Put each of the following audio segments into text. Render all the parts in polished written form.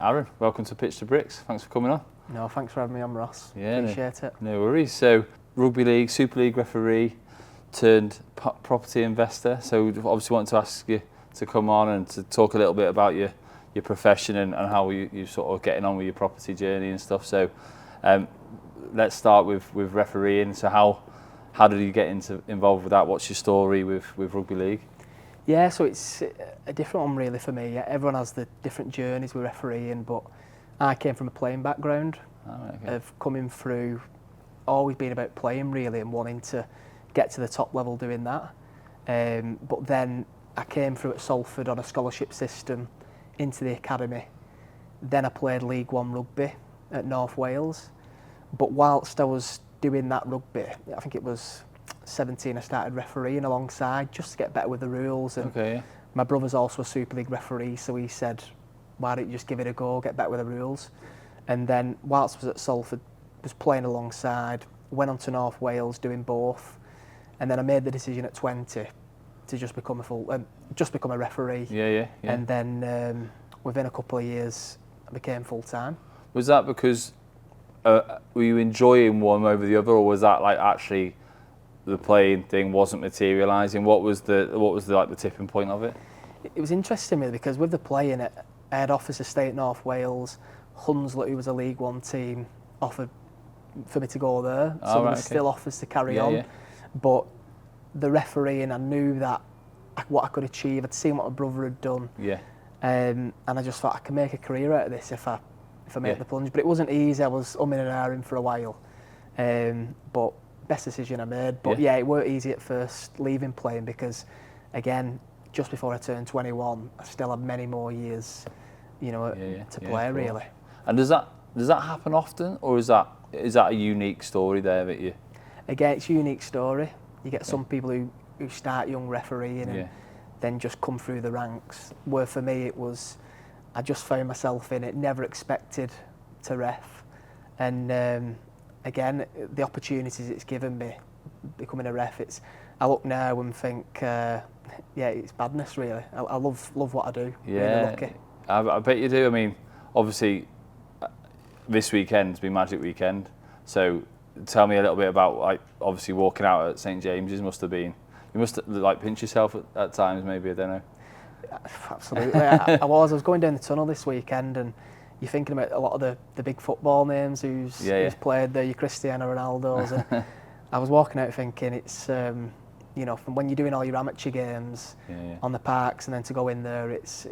Aaron, welcome to Pitch to Bricks. Thanks for coming on. No, thanks for having me on, Ross. Yeah, Appreciate it. No worries. So, Rugby League, Super League referee turned property investor. So, obviously wanted to ask you to come on and to talk a little bit about your profession and how you sort of getting on with your property journey and stuff. So, let's start with refereeing. So, how did you get involved with that? What's your story with Rugby League? Yeah, so it's a different one really for me. Everyone has the different journeys with refereeing, but I came from a playing background of coming through, always being about playing really and wanting to get to the top level doing that. But then I came through at Salford on a scholarship system into the academy. Then I played League One rugby at North Wales. But whilst I was doing that rugby, I think it was 17, I started refereeing alongside just to get better with the rules. And my brother's also a Super League referee, so he said, why don't you just give it a go, get better with the rules. And then whilst I was at Salford, was playing alongside, went on to North Wales doing both, and then I made the decision at 20 to just become a referee. Yeah. And then within a couple of years, I became full time. Was that because were you enjoying one over the other, or was that like actually the playing thing wasn't materialising? What was the tipping point of it? It was interesting really because with the playing, I had offers to stay at North Wales. Hunslet, who was a League One team, offered for me to go there. So there was still offers to carry on. Yeah. But the refereeing, I knew that what I could achieve. I'd seen what my brother had done. Yeah. And I just thought I can make a career out of this if I make the plunge. But it wasn't easy. I was umming and ahhing for a while. But best decision I made. But yeah, it weren't easy at first leaving playing because, again, just before I turned 21, I still had many more years, to play really. And does that happen often, or is that a unique story there that you? Again, it's a unique story. You get some people who start young refereeing and then just come through the ranks. Where for me it was, I just found myself in it, never expected to ref, and again the opportunities it's given me, becoming a ref. I look now and think, it's badness really. I love what I do. Yeah, really lucky. I bet you do. I mean, obviously, this weekend's been Magic Weekend. So, tell me a little bit about obviously walking out at St James's. You must pinch yourself at times. Maybe, I don't know. Absolutely, I was going down the tunnel this weekend, and you're thinking about a lot of the big football names who's played there. Your Cristiano Ronaldo's. And I was walking out thinking it's from when you're doing all your amateur games on the parks, and then to go in there, it's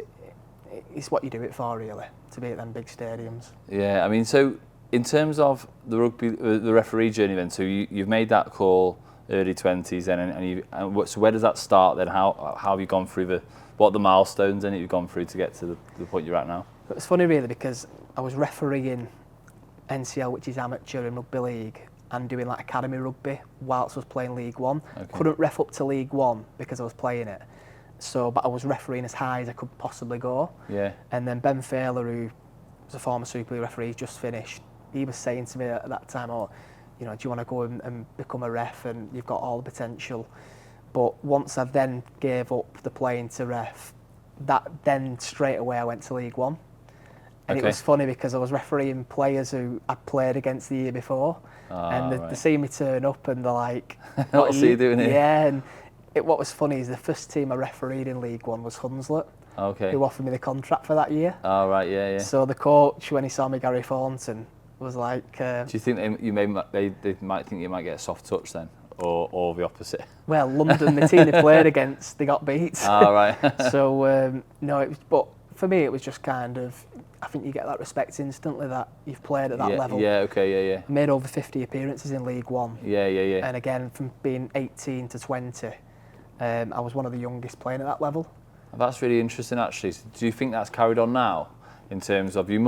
what you do it for really, to be at them big stadiums. Yeah, I mean, so in terms of the rugby, the referee journey then, so you've made that call early 20s then, and so where does that start then? How have you gone through what are the milestones then that you've gone through to get to the point you're at now? It's funny really because I was refereeing NCL, which is amateur in Rugby League, and doing like academy rugby whilst I was playing League One. Couldn't ref up to League One because I was playing it. But I was refereeing as high as I could possibly go. Yeah. And then Ben Failer, who was a former Super League referee, just finished. He was saying to me at that time, do you want to go and become a ref, and you've got all the potential. But once I then gave up the playing to ref, then straight away I went to League One. And it was funny because I was refereeing players who I'd played against the year before. And they see me turn up and they're like, what are you doing here? Yeah, and what was funny is the first team I refereed in League One was Hunslet, who offered me the contract for that year. Oh, right, yeah. So the coach, when he saw me, Gary Thornton, was like... Do you think they might think you might get a soft touch then, or the opposite? Well, London, the team they played against, they got beat. Oh, right. So, but for me it was just kind of, I think you get that respect instantly that you've played at that level. Yeah, yeah. I made over 50 appearances in League One. Yeah. And again, from being 18 to 20, I was one of the youngest playing at that level. That's really interesting, actually. So do you think that's carried on now, in terms of there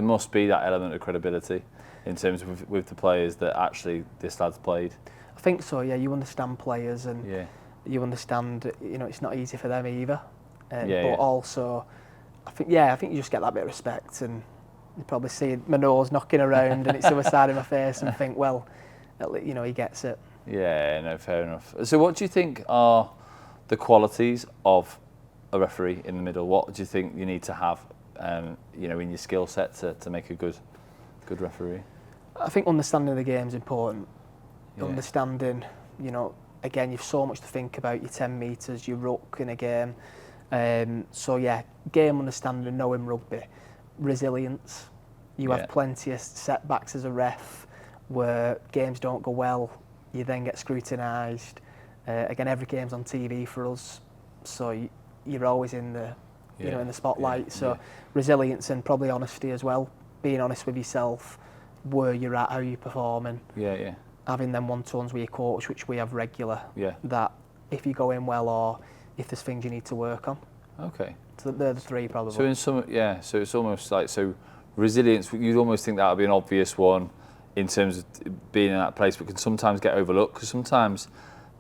must be that element of credibility, in terms of with the players that actually this lad's played? I think so. Yeah, you understand players, and you understand. It's not easy for them either. But also, I think you just get that bit of respect, and you probably see my nose knocking around, and it's the other side of my face, and think, well, he gets it. Yeah, no, fair enough. So what do you think are the qualities of a referee in the middle? What do you think you need to have you know, in your skill set to make a good referee? I think understanding the game is important. Yeah. Understanding, you know, again, you've so much to think about, your 10 metres, your ruck in a game. So yeah, game understanding and knowing rugby. Resilience. You have plenty of setbacks as a ref where games don't go well, you then get scrutinised. Again, every game's on TV for us, so you're always in the, you know, in the spotlight. So resilience and probably honesty as well. Being honest with yourself, where you're at, how you're performing. Having them one-to-ones with your coach, which we have regular. That if you go in well or if there's things you need to work on. Okay. So they're the three probably. So in some, so it's almost like, so resilience, you'd almost think that would be an obvious one in terms of being in that place, but can sometimes get overlooked because sometimes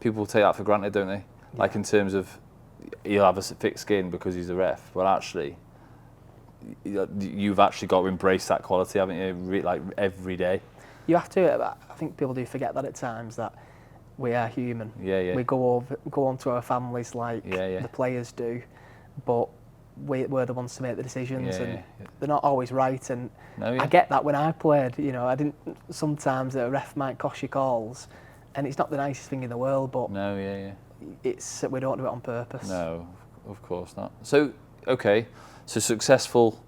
people take that for granted, don't they? Like in terms of, he'll have a thick skin because he's a ref. Well, actually, you've actually got to embrace that quality, haven't you? Like every day. You have to. I think people do forget that at times, that we are human. We go on to our families like the players do, but we're the ones to make the decisions, and they're not always right. And I get that when I played. You know, I didn't. Sometimes a ref might cost you calls, and it's not the nicest thing in the world. But it's, we don't do it on purpose. No, of course not. So okay, so successful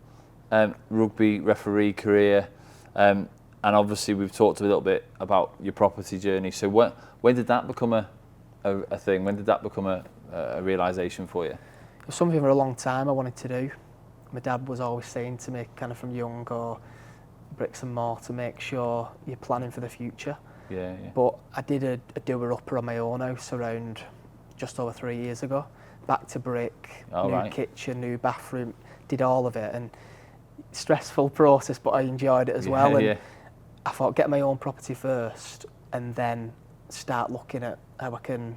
rugby referee career, and obviously we've talked a little bit about your property journey. So when did that become a thing? When did that become a realisation for you? It was something for a long time I wanted to do. My dad was always saying to me, kind of from young, or bricks and mortar, make sure you're planning for the future. But I did a doer-upper on my own house around just over 3 years ago. Back to brick, new kitchen, new bathroom, did all of it, and stressful process, but I enjoyed it as well. And I thought, get my own property first, and then start looking at how I can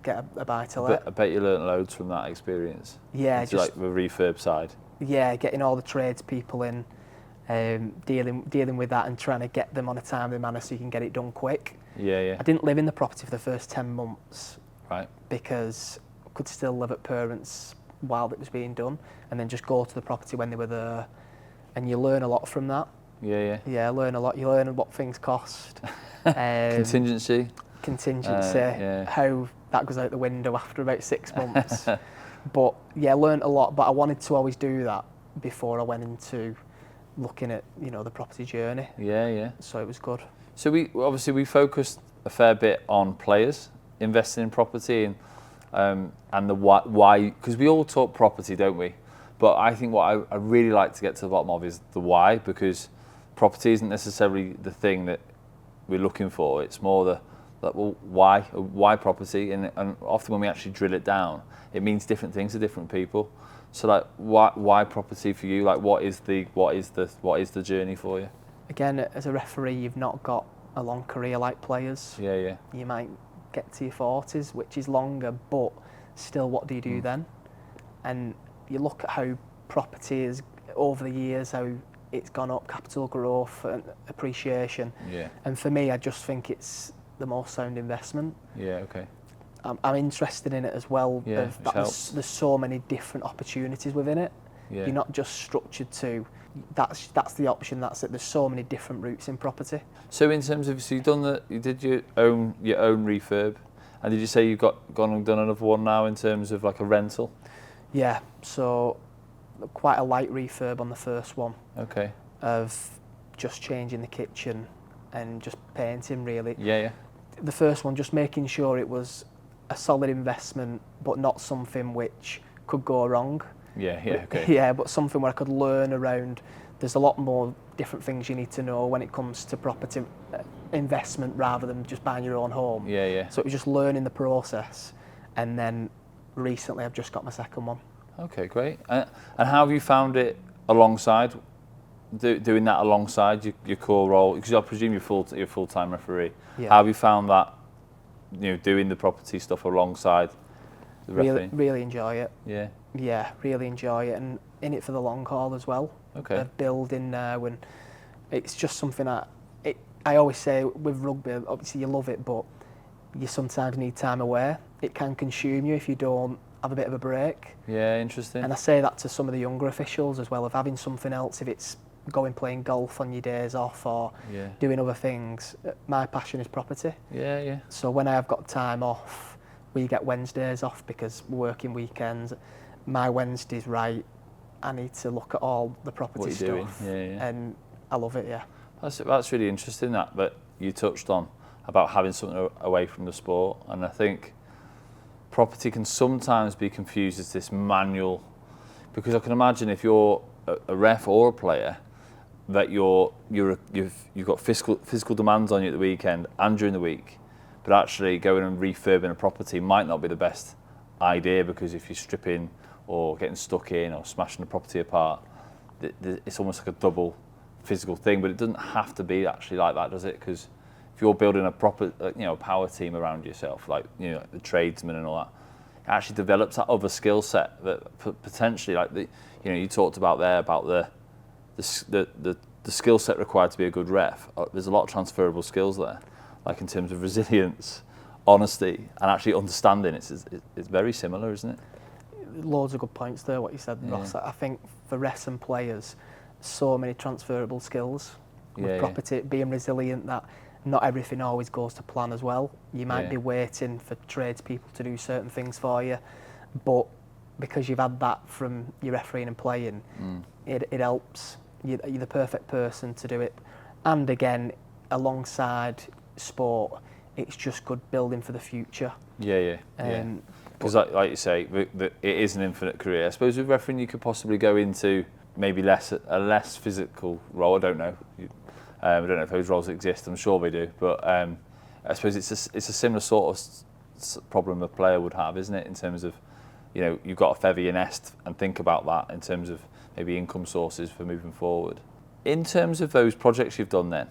get a buy-to-let. I bet you learnt loads from that experience. Just like the refurb side. Getting all the tradespeople in, dealing with that and trying to get them on a timely manner so you can get it done quick. I didn't live in the property for the first 10 months. Because I could still live at parents while it was being done, and then just go to the property when they were there, and you learn a lot from that. I learn a lot. You learn what things cost. Contingency, how that goes out the window after about 6 months. But I learned a lot, but I wanted to always do that before I went into looking at, you know, the property journey. So it was good. So we focused a fair bit on players investing in property, and the why, because we all talk property, don't we? But I think what I really like to get to the bottom of is the why, because property isn't necessarily the thing that we're looking for. It's more why property, and often when we actually drill it down, it means different things to different people. So like, why property for you? Like, what is the journey for you? Again, as a referee, you've not got a long career like players. You might get to your 40s, which is longer, but still, what do you do then? And you look at how property is over the years, how it's gone up, capital growth and appreciation. And for me, I just think it's the most sound investment. I'm interested in it as well. There's so many different opportunities within it. You're not just structured to that's the option. That's it. There's so many different routes in property. So in terms of, you did your own refurb, and did you say you've gone and done another one now in terms of like a rental? So quite a light refurb on the first one. Of just changing the kitchen and just painting, really. The first one, just making sure it was a solid investment, but not something which could go wrong. But something where I could learn around. There's a lot more different things you need to know when it comes to property investment rather than just buying your own home. So it was just learning the process, and then recently I've just got my second one. Okay, great. And how have you found it alongside, doing that alongside your core role? Because I presume you're full-time referee. How have you found that, you know, doing the property stuff alongside the refereeing? Really enjoy it. Really enjoy it, and in it for the long haul as well. Of building now, and it's just something I always say with rugby, obviously you love it, but you sometimes need time away. It can consume you if you don't have a bit of a break. Yeah, interesting. And I say that to some of the younger officials as well, of having something else, if it's going playing golf on your days off or doing other things. My passion is property. Yeah, yeah. So when I have got time off, we get Wednesdays off because we're working weekends. My Wednesday's right, I need to look at all the property stuff. And I love it, yeah. That's really interesting that you touched on about having something away from the sport, and I think property can sometimes be confused as this manual, because I can imagine if you're a ref or a player that you've got physical demands on you at the weekend and during the week, but actually going and refurbing a property might not be the best idea, because if you're stripping or getting stuck in or smashing the property apart, it's almost like a double physical thing. But it doesn't have to be actually like that, does it? Because if you're building a proper, power team around yourself, like the tradesmen and all that, it actually develops that other skill set that potentially, like you talked about there about the skill set required to be a good ref. There's a lot of transferable skills there, like in terms of resilience, honesty, and actually understanding. It's very similar, isn't it? Loads of good points there, what you said, Ross. I think for refs and players, so many transferable skills with property, being resilient, that not everything always goes to plan as well. You might be waiting for tradespeople to do certain things for you, but because you've had that from your refereeing and playing, it helps. You're the perfect person to do it. And again, alongside sport, it's just good building for the future. Because like you say, it is an infinite career. I suppose with refereeing you could possibly go into maybe a less physical role. I don't know. I don't know if those roles exist. I'm sure they do. But I suppose it's a similar sort of problem a player would have, isn't it? In terms of, you've got to feather your nest and think about that in terms of maybe income sources for moving forward. In terms of those projects you've done then,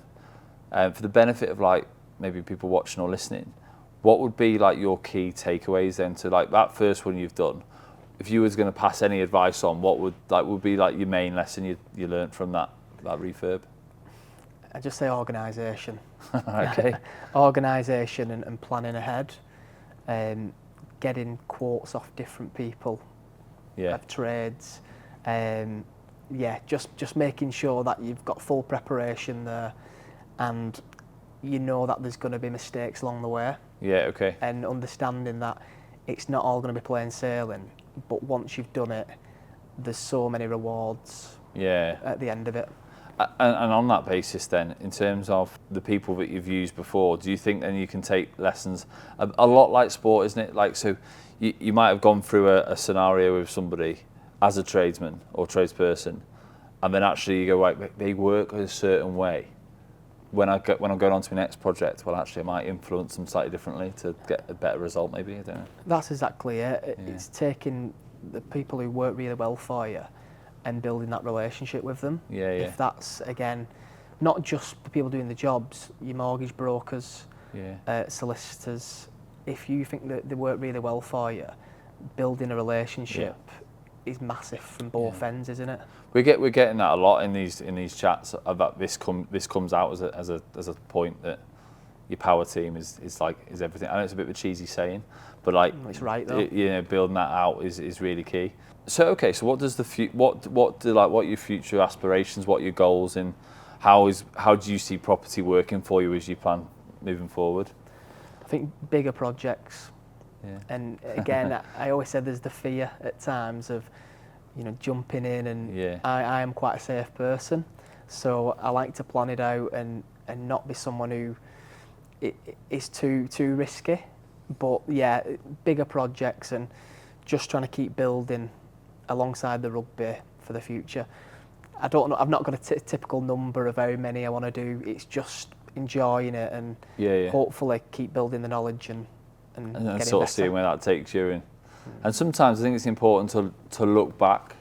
for the benefit of like maybe people watching or listening, what would be like your key takeaways then to like that first one you've done? If you was going to pass any advice on, what would be like your main lesson you learnt from that refurb? I'd just say organisation. Okay. Organisation and planning ahead, getting quotes off different people, of trades, just making sure that you've got full preparation there, and you know that there's going to be mistakes along the way. Yeah, okay. And understanding that it's not all going to be plain sailing, but once you've done it, there's so many rewards at the end of it. And on that basis then, in terms of the people that you've used before, do you think then you can take lessons, a lot like sport, isn't it? Like, so you might have gone through a scenario with somebody as a tradesman or tradesperson, and then actually you go, right, they work a certain way. When I'm going on to my next project, well, actually I might influence them slightly differently to get a better result, maybe, I don't know. That's exactly it. It's taking the people who work really well for you and building that relationship with them. If that's, again, not just the people doing the jobs, your mortgage brokers, solicitors, if you think that they work really well for you, building a relationship is massive from both ends, isn't it? We're getting that a lot in these chats about this comes out as a point that your power team is everything. I know it's a bit of a cheesy saying, but like it's right though. Building that out is really key. So okay, so what does what are your future aspirations? What are your goals, and how do you see property working for you as you plan moving forward? I think bigger projects. And again, I always said there's the fear at times of, jumping in, and I am quite a safe person, so I like to plan it out and not be someone who is too risky. But bigger projects and just trying to keep building alongside the rugby for the future. I don't know. I've not got a typical number of how many I want to do. It's just enjoying it and hopefully keep building the knowledge and sort of seeing where that takes you. And sometimes I think it's important to look back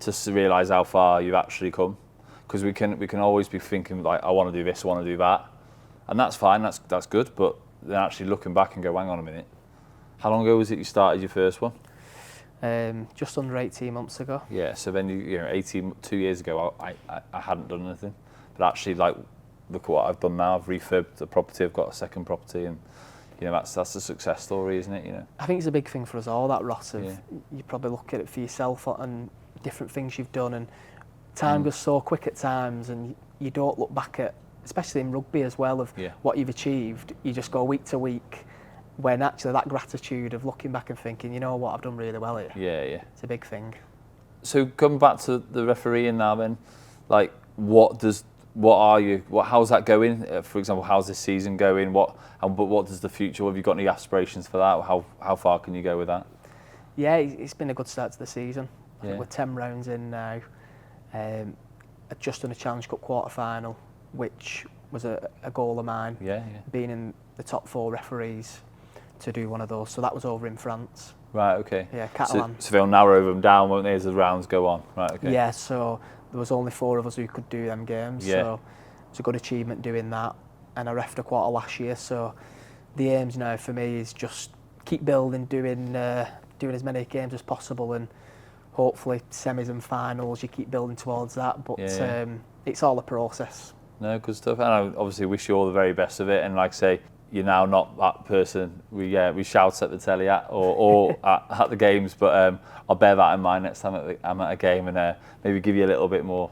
to realise how far you've actually come, because we can always be thinking like, I want to do this, I want to do that, and that's fine, that's good. But then actually looking back and go, hang on a minute, how long ago was it you started your first one? Just under 18 months ago. Yeah, so then 2 years ago I hadn't done anything, but actually like look what I've done now. I've refurbed the property, I've got a second property, and you know, that's a success story, isn't it? You know. I think it's a big thing for us all, that, Ross. Of Yeah. you probably look at it for yourself and different things you've done, and time goes so quick at times, and you don't look back at, especially in rugby as well, of what you've achieved. You just go week to week, when actually that gratitude of looking back and thinking, you know what, I've done really well here. Yeah, yeah. It's a big thing. So coming back to the refereeing now, then, like, how's that going? For example, how's this season going? But what does the future? Have you got any aspirations for that? How far can you go with that? Yeah, it's been a good start to the season. I think Yeah. we're 10 rounds in now. I've just done a Challenge Cup quarter final, which was a goal of mine. Yeah. Being in the top 4 referees to do one of those. So that was over in France. Right. Okay. Yeah, Catalan. So they'll narrow them down, won't they, as the rounds go on? Right. Okay. Yeah, so there was only 4 of us who could do them games. Yeah. So it's a good achievement doing that. And I refed a quarter last year. So the aims now for me is just keep building, doing as many games as possible, and hopefully semis and finals. You keep building towards that, but it's all a process. No, good stuff. And I obviously wish you all the very best of it. And like I say, you're now not that person we shout at the telly at or at the games, but I'll bear that in mind next time I'm at a game, and maybe give you a little bit more.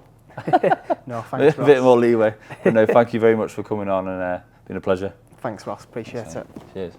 No, thanks, Ross. A bit more leeway. But no, thank you very much for coming on, and been a pleasure. Thanks, Ross. Appreciate it. Cheers.